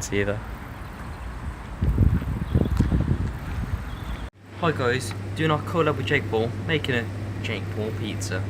ingredients either. Hi guys, doing our collab with Jake Paul, making a Jake Paul pizza.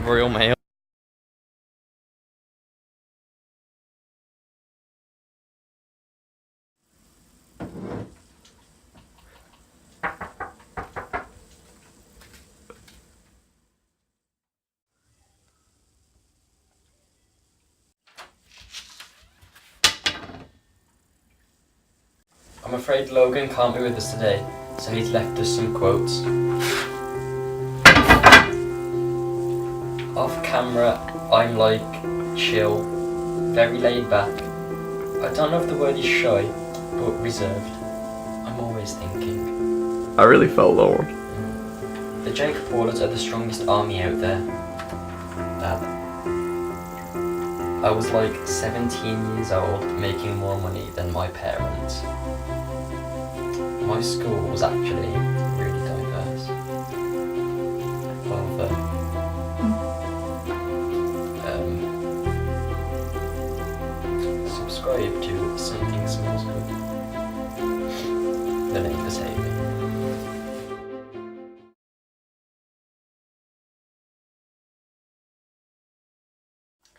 Royal Mail. I'm afraid Logan can't be with us today, so he's left us some quotes. Off camera, I'm like chill, very laid back. I don't know if the word is shy, but reserved. I'm always thinking. I really felt that one. The Jake Paulers are the strongest army out there. Dad. I was like 17 years old, making more money than my parents. My school was actually really diverse. Of subscribe to Something Smells Good. The name is Haven.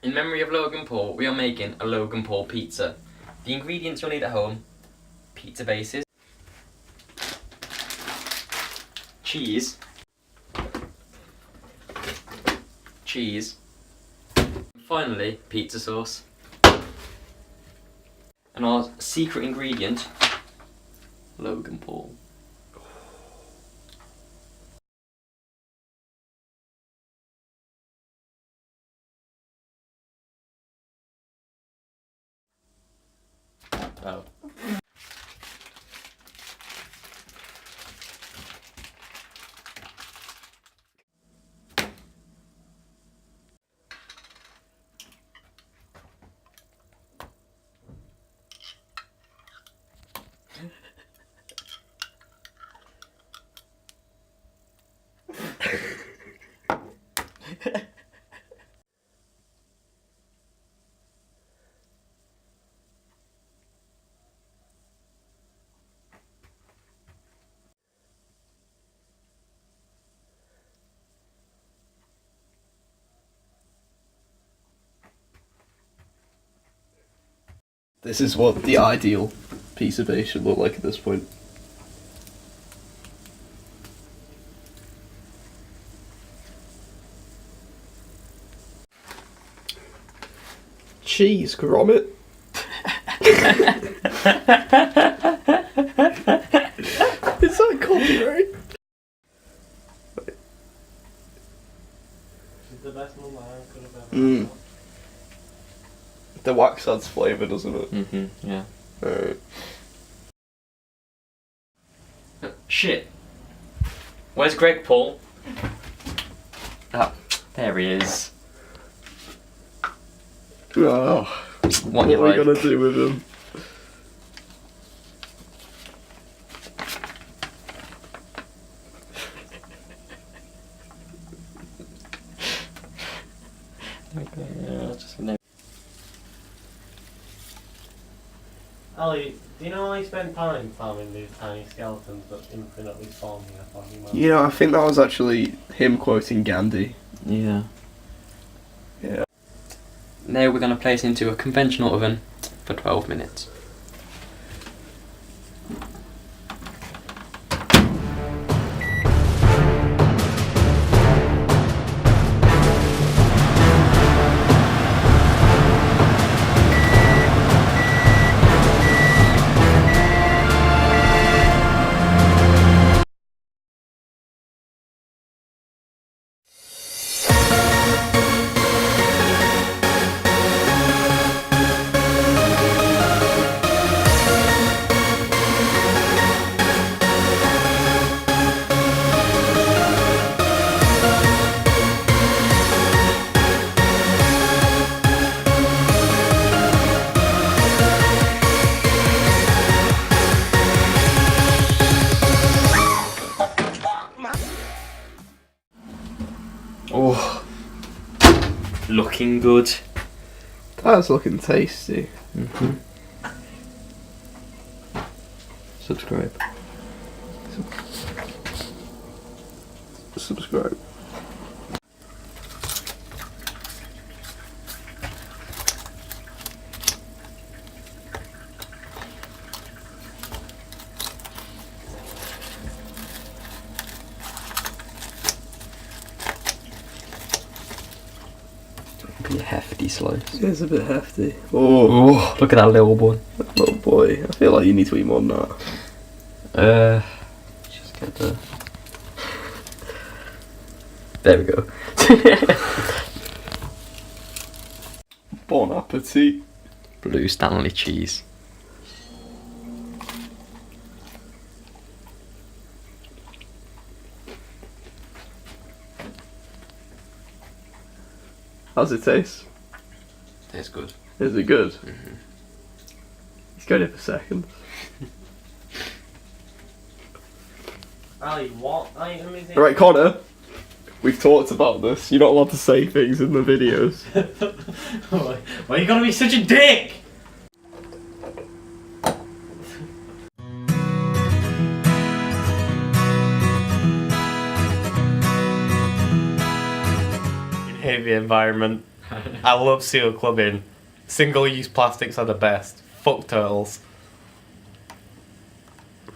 In memory of Logan Paul, we are making a Logan Paul pizza. The ingredients you'll need at home: pizza bases, cheese, finally pizza sauce, and our secret ingredient, Logan Paul. Oh. This is what the ideal piece of base should look like at this point. Cheese grommet. Is that copyright? It's the best one I could have ever had. The wax adds flavour, doesn't it? Yeah. Alright. Shit. Where's Greg Paul? Ah, there he is. Oh, what are we gonna do with him? Ali, do you know I spent time farming these tiny skeletons but infinitely spawning a fucking man? You know, I think that was actually him quoting Gandhi. Yeah. Yeah. Now we're going to place into a conventional oven for 12 minutes. looking good. That's looking tasty. Subscribe. Subscribe. Be a hefty slice. It's a bit hefty. Oh, Look at that little one. little boy. I feel like you need to eat more than that. Just get the. There we go. Bon appetit. Blue Stanley cheese. How's it taste? Tastes good. Is it good? He's going in for seconds. Ali, what item is it? Right, Connor. We've talked about this. You're not allowed to say things in the videos. Why are you gonna be such a dick? Hate the environment. I love seal clubbing. Single-use plastics are the best. Fuck turtles.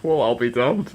Well, I'll be damned.